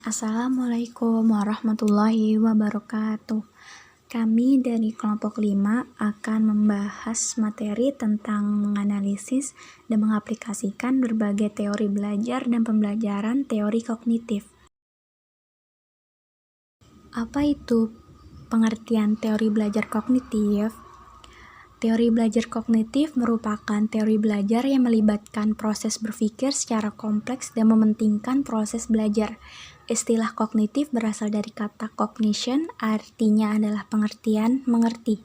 Assalamualaikum warahmatullahi wabarakatuh. Kami dari kelompok 5 akan membahas materi tentang menganalisis dan mengaplikasikan berbagai teori belajar dan pembelajaran teori kognitif. Apa itu pengertian teori belajar kognitif? Teori belajar kognitif merupakan teori belajar yang melibatkan proses berpikir secara kompleks dan mementingkan proses belajar. Istilah kognitif berasal dari kata cognition, artinya adalah pengertian, mengerti.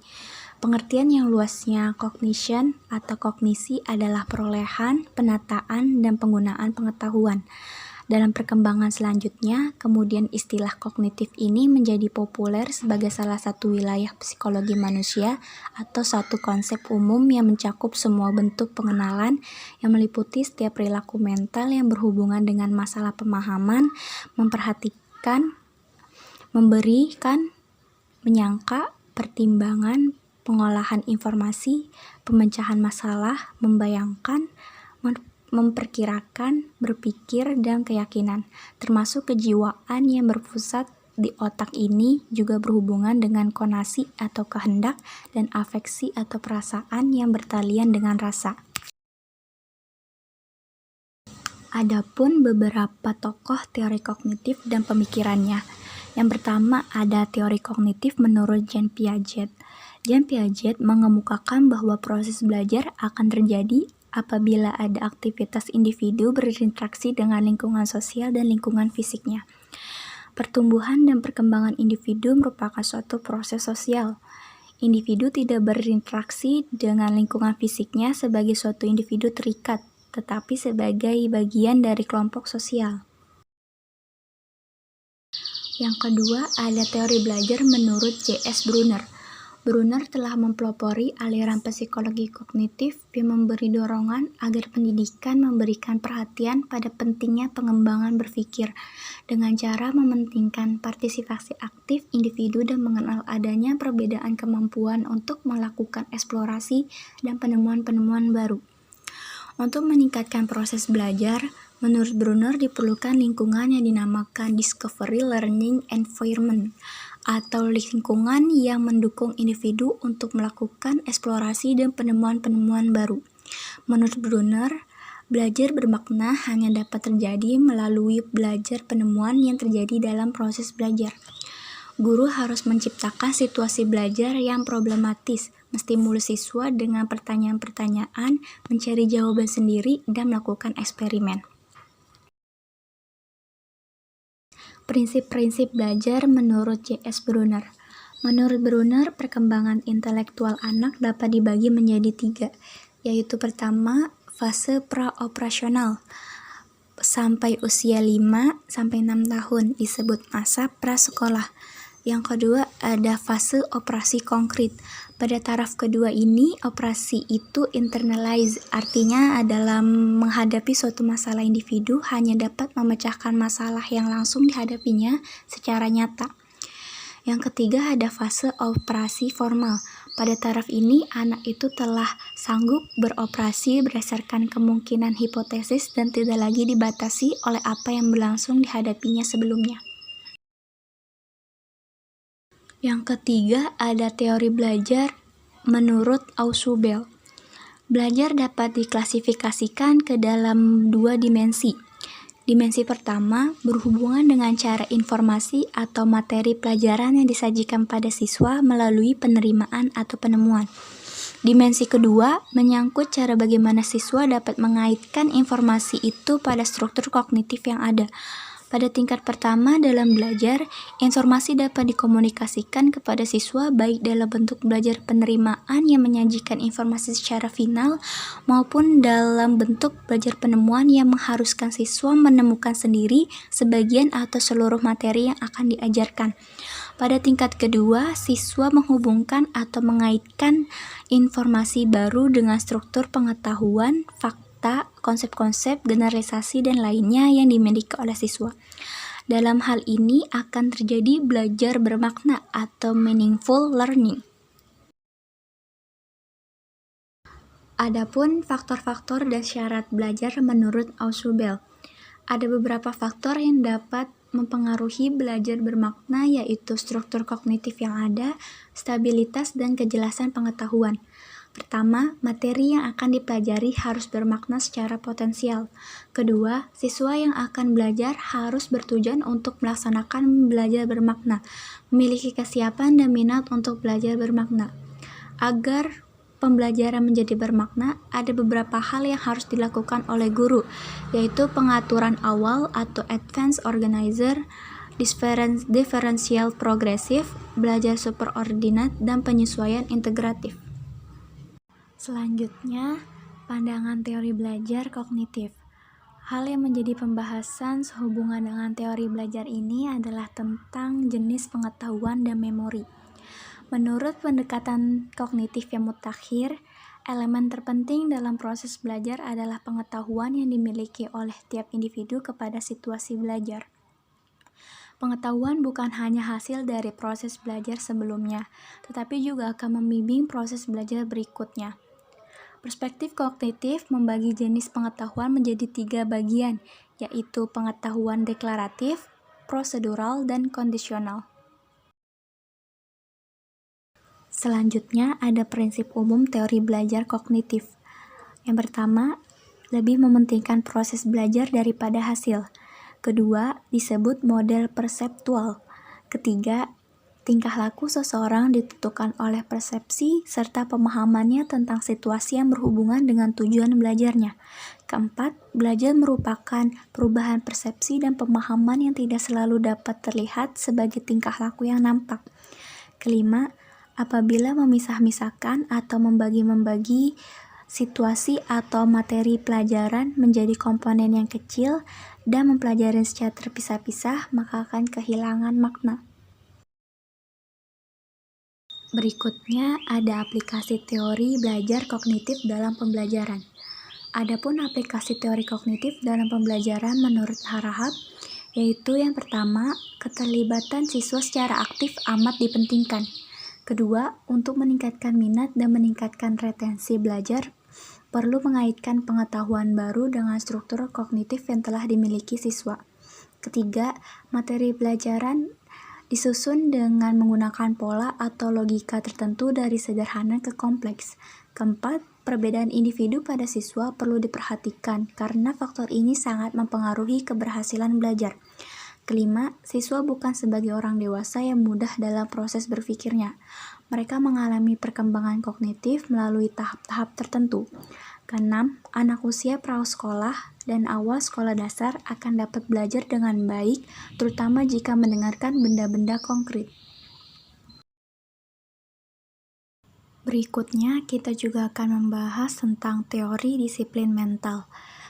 Pengertian yang luasnya, cognition atau kognisi adalah perolehan, penataan, dan penggunaan pengetahuan. Dalam perkembangan selanjutnya, kemudian istilah kognitif ini menjadi populer sebagai salah satu wilayah psikologi manusia atau satu konsep umum yang mencakup semua bentuk pengenalan yang meliputi setiap perilaku mental yang berhubungan dengan masalah pemahaman, memperhatikan, memberikan, menyangka, pertimbangan, pengolahan informasi, pemecahan masalah, membayangkan, memperkirakan, berpikir, dan keyakinan, termasuk kejiwaan yang berpusat di otak ini juga berhubungan dengan konasi atau kehendak dan afeksi atau perasaan yang bertalian dengan rasa. Adapun beberapa tokoh teori kognitif dan pemikirannya. Yang pertama ada teori kognitif menurut Jean Piaget. Jean Piaget mengemukakan bahwa proses belajar akan terjadi apabila ada aktivitas individu berinteraksi dengan lingkungan sosial dan lingkungan fisiknya. Pertumbuhan dan perkembangan individu merupakan suatu proses sosial. Individu tidak berinteraksi dengan lingkungan fisiknya sebagai suatu individu terikat, tetapi sebagai bagian dari kelompok sosial. Yang kedua, ada teori belajar menurut J.S. Brunner. Brunner telah mempelopori aliran psikologi kognitif yang memberi dorongan agar pendidikan memberikan perhatian pada pentingnya pengembangan berpikir dengan cara mementingkan partisipasi aktif individu dan mengenal adanya perbedaan kemampuan untuk melakukan eksplorasi dan penemuan-penemuan baru. Untuk meningkatkan proses belajar, menurut Brunner diperlukan lingkungan yang dinamakan discovery learning environment atau lingkungan yang mendukung individu untuk melakukan eksplorasi dan penemuan-penemuan baru. Menurut Brunner, belajar bermakna hanya dapat terjadi melalui belajar penemuan yang terjadi dalam proses belajar. Guru harus menciptakan situasi belajar yang problematis, menstimulus siswa dengan pertanyaan-pertanyaan, mencari jawaban sendiri, dan melakukan eksperimen. Prinsip-prinsip belajar menurut J.S. Brunner. Menurut Brunner, perkembangan intelektual anak dapat dibagi menjadi 3, yaitu pertama, fase pra-operasional. Sampai usia 5-6 tahun disebut masa prasekolah. Yang kedua, ada fase operasi konkret. Pada taraf kedua ini, operasi itu internalize, artinya adalah menghadapi suatu masalah individu hanya dapat memecahkan masalah yang langsung dihadapinya secara nyata. Yang ketiga, ada fase operasi formal. Pada taraf ini, anak itu telah sanggup beroperasi berdasarkan kemungkinan hipotesis dan tidak lagi dibatasi oleh apa yang berlangsung dihadapinya sebelumnya. Yang ketiga, ada teori belajar menurut Ausubel. Belajar dapat diklasifikasikan ke dalam 2 dimensi. Dimensi pertama berhubungan dengan cara informasi atau materi pelajaran yang disajikan pada siswa melalui penerimaan atau penemuan. Dimensi kedua menyangkut cara bagaimana siswa dapat mengaitkan informasi itu pada struktur kognitif yang ada. Pada tingkat pertama dalam belajar, informasi dapat dikomunikasikan kepada siswa baik dalam bentuk belajar penerimaan yang menyajikan informasi secara final maupun dalam bentuk belajar penemuan yang mengharuskan siswa menemukan sendiri sebagian atau seluruh materi yang akan diajarkan. Pada tingkat kedua, siswa menghubungkan atau mengaitkan informasi baru dengan struktur pengetahuan, fakta, konsep-konsep, generalisasi, dan lainnya yang dimiliki oleh siswa. Dalam hal ini akan terjadi belajar bermakna atau meaningful learning. Adapun faktor-faktor dan syarat belajar menurut Ausubel. Ada beberapa faktor yang dapat mempengaruhi belajar bermakna, yaitu struktur kognitif yang ada, stabilitas, dan kejelasan pengetahuan. Pertama, materi yang akan dipelajari harus bermakna secara potensial. Kedua, siswa yang akan belajar harus bertujuan untuk melaksanakan belajar bermakna, memiliki kesiapan dan minat untuk belajar bermakna. Agar pembelajaran menjadi bermakna, ada beberapa hal yang harus dilakukan oleh guru, yaitu pengaturan awal atau advanced organizer, diferensial progresif, belajar superordinat, dan penyesuaian integratif. Selanjutnya, pandangan teori belajar kognitif. Hal yang menjadi pembahasan sehubungan dengan teori belajar ini adalah tentang jenis pengetahuan dan memori. Menurut pendekatan kognitif yang mutakhir, elemen terpenting dalam proses belajar adalah pengetahuan yang dimiliki oleh tiap individu kepada situasi belajar. Pengetahuan bukan hanya hasil dari proses belajar sebelumnya, tetapi juga akan membimbing proses belajar berikutnya. Perspektif kognitif membagi jenis pengetahuan menjadi 3 bagian, yaitu pengetahuan deklaratif, prosedural, dan kondisional. Selanjutnya ada prinsip umum teori belajar kognitif. Yang pertama, lebih mementingkan proses belajar daripada hasil. Kedua, disebut model perseptual. Ketiga, tingkah laku seseorang ditentukan oleh persepsi serta pemahamannya tentang situasi yang berhubungan dengan tujuan belajarnya. Keempat, belajar merupakan perubahan persepsi dan pemahaman yang tidak selalu dapat terlihat sebagai tingkah laku yang nampak. Kelima, apabila memisah-misahkan atau membagi-membagi situasi atau materi pelajaran menjadi komponen yang kecil dan mempelajari secara terpisah-pisah, maka akan kehilangan makna. Berikutnya ada aplikasi teori belajar kognitif dalam pembelajaran. Adapun aplikasi teori kognitif dalam pembelajaran menurut Harahap, yaitu yang pertama, keterlibatan siswa secara aktif amat dipentingkan. Kedua, untuk meningkatkan minat dan meningkatkan retensi belajar, perlu mengaitkan pengetahuan baru dengan struktur kognitif yang telah dimiliki siswa. Ketiga, materi pelajaran disusun dengan menggunakan pola atau logika tertentu dari sederhana ke kompleks. Keempat, perbedaan individu pada siswa perlu diperhatikan karena faktor ini sangat mempengaruhi keberhasilan belajar. Kelima, siswa bukan sebagai orang dewasa yang mudah dalam proses berpikirnya. Mereka mengalami perkembangan kognitif melalui tahap-tahap tertentu. Keenam, anak usia prasekolah dan awal sekolah dasar akan dapat belajar dengan baik, terutama jika mendengarkan benda-benda konkret. Berikutnya, kita juga akan membahas tentang teori disiplin mental.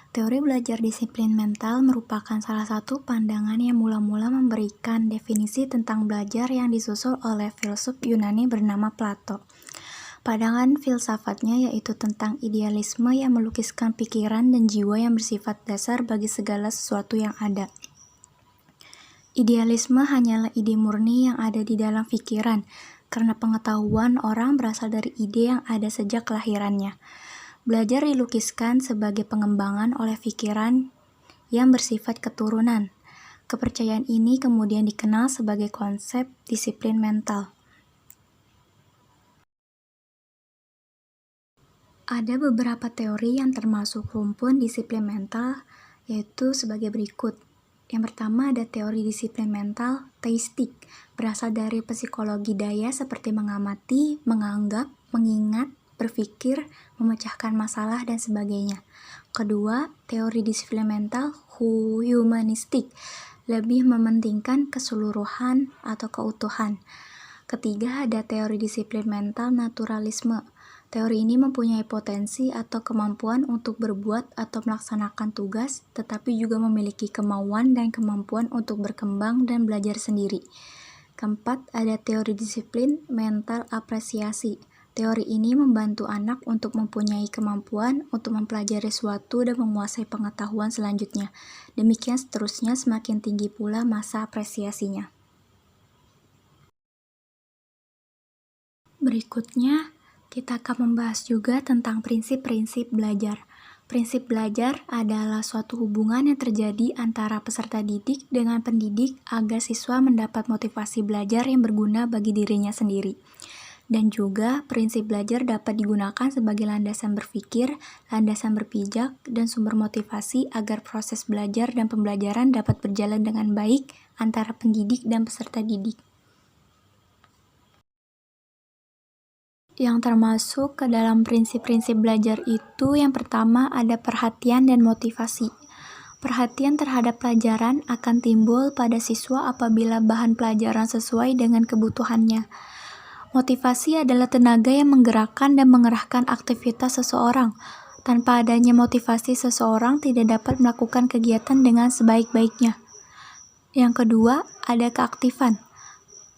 Teori belajar disiplin mental merupakan salah satu pandangan yang mula-mula memberikan definisi tentang belajar yang disusul oleh filsuf Yunani bernama Plato. Pandangan filsafatnya yaitu tentang idealisme yang melukiskan pikiran dan jiwa yang bersifat dasar bagi segala sesuatu yang ada. Idealisme hanyalah ide murni yang ada di dalam pikiran, karena pengetahuan orang berasal dari ide yang ada sejak kelahirannya. Belajar dilukiskan sebagai pengembangan oleh pikiran yang bersifat keturunan. Kepercayaan ini kemudian dikenal sebagai konsep disiplin mental. Ada beberapa teori yang termasuk rumpun disiplin mental, yaitu sebagai berikut. Yang pertama ada teori disiplin mental teistik, berasal dari psikologi daya seperti mengamati, menganggap, mengingat, berpikir, memecahkan masalah, dan sebagainya. Kedua, teori disiplin mental humanistik, lebih mementingkan keseluruhan atau keutuhan. Ketiga, ada teori disiplin mental naturalisme. Teori ini mempunyai potensi atau kemampuan untuk berbuat atau melaksanakan tugas, tetapi juga memiliki kemauan dan kemampuan untuk berkembang dan belajar sendiri. Keempat, ada teori disiplin mental apresiasi. Teori ini membantu anak untuk mempunyai kemampuan untuk mempelajari sesuatu dan menguasai pengetahuan selanjutnya. Demikian seterusnya, semakin tinggi pula masa apresiasinya. Berikutnya, kita akan membahas juga tentang prinsip-prinsip belajar. Prinsip belajar adalah suatu hubungan yang terjadi antara peserta didik dengan pendidik agar siswa mendapat motivasi belajar yang berguna bagi dirinya sendiri. Dan juga prinsip belajar dapat digunakan sebagai landasan berpikir, landasan berpijak, dan sumber motivasi agar proses belajar dan pembelajaran dapat berjalan dengan baik antara pendidik dan peserta didik. Yang termasuk ke dalam prinsip-prinsip belajar itu yang pertama ada perhatian dan motivasi. Perhatian terhadap pelajaran akan timbul pada siswa apabila bahan pelajaran sesuai dengan kebutuhannya. Motivasi adalah tenaga yang menggerakkan dan mengerahkan aktivitas seseorang. Tanpa adanya motivasi, seseorang tidak dapat melakukan kegiatan dengan sebaik-baiknya. Yang kedua, ada keaktifan.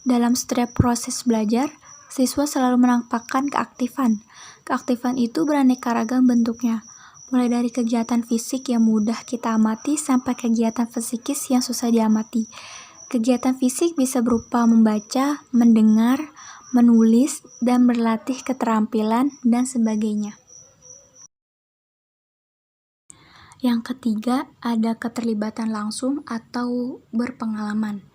Dalam setiap proses belajar, siswa selalu menampakkan keaktifan. Keaktifan itu beraneka ragam bentuknya, mulai dari kegiatan fisik yang mudah kita amati sampai kegiatan psikis yang susah diamati. Kegiatan fisik bisa berupa membaca, mendengar, menulis, dan berlatih keterampilan, dan sebagainya. Yang ketiga, ada keterlibatan langsung atau berpengalaman.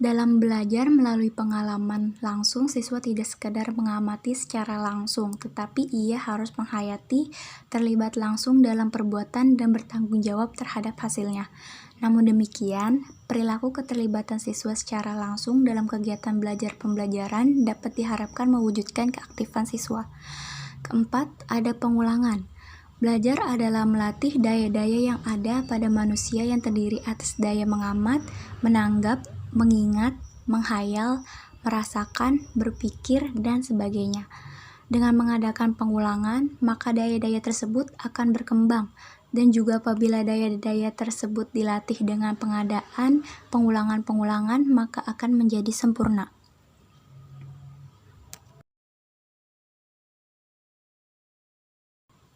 Dalam belajar melalui pengalaman langsung, siswa tidak sekedar mengamati secara langsung, tetapi ia harus menghayati, terlibat langsung dalam perbuatan, dan bertanggung jawab terhadap hasilnya. Namun demikian, perilaku keterlibatan siswa secara langsung dalam kegiatan belajar pembelajaran dapat diharapkan mewujudkan keaktifan siswa. Keempat, ada pengulangan. Belajar adalah melatih daya-daya yang ada pada manusia yang terdiri atas daya mengamat, menanggap, mengingat, menghayal, merasakan, berpikir, dan sebagainya. Dengan mengadakan pengulangan, maka daya-daya tersebut akan berkembang, dan juga apabila daya-daya tersebut dilatih dengan pengadaan pengulangan-pengulangan, maka akan menjadi sempurna.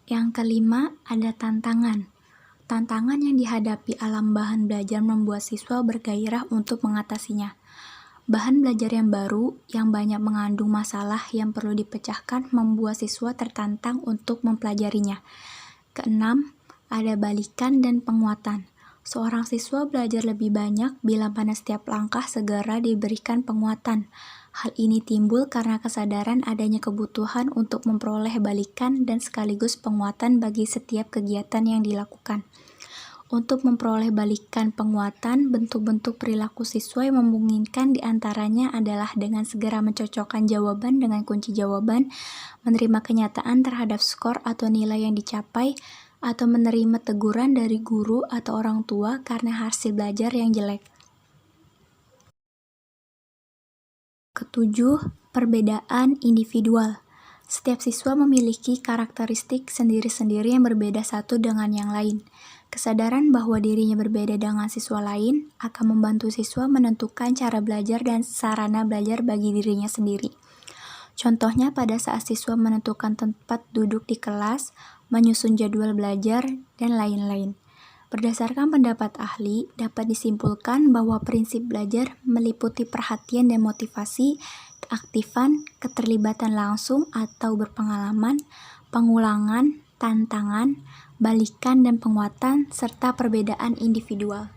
Yang kelima, ada tantangan. Tantangan yang dihadapi alam bahan belajar membuat siswa bergairah untuk mengatasinya. Bahan belajar yang baru, yang banyak mengandung masalah yang perlu dipecahkan, membuat siswa tertantang untuk mempelajarinya. Keenam, ada balikan dan penguatan. Seorang siswa belajar lebih banyak bila pada setiap langkah segera diberikan penguatan. Hal ini timbul karena kesadaran adanya kebutuhan untuk memperoleh balikan dan sekaligus penguatan bagi setiap kegiatan yang dilakukan. Untuk memperoleh balikan penguatan, bentuk-bentuk perilaku siswa yang memungkinkan diantaranya adalah dengan segera mencocokkan jawaban dengan kunci jawaban, menerima kenyataan terhadap skor atau nilai yang dicapai, atau menerima teguran dari guru atau orang tua karena hasil belajar yang jelek. Ketujuh, perbedaan individual. Setiap siswa memiliki karakteristik sendiri-sendiri yang berbeda satu dengan yang lain. Kesadaran bahwa dirinya berbeda dengan siswa lain akan membantu siswa menentukan cara belajar dan sarana belajar bagi dirinya sendiri. Contohnya pada saat siswa menentukan tempat duduk di kelas, menyusun jadwal belajar, dan lain-lain. Berdasarkan pendapat ahli, dapat disimpulkan bahwa prinsip belajar meliputi perhatian dan motivasi, keaktifan, keterlibatan langsung atau berpengalaman, pengulangan, tantangan, balikan dan penguatan, serta perbedaan individual.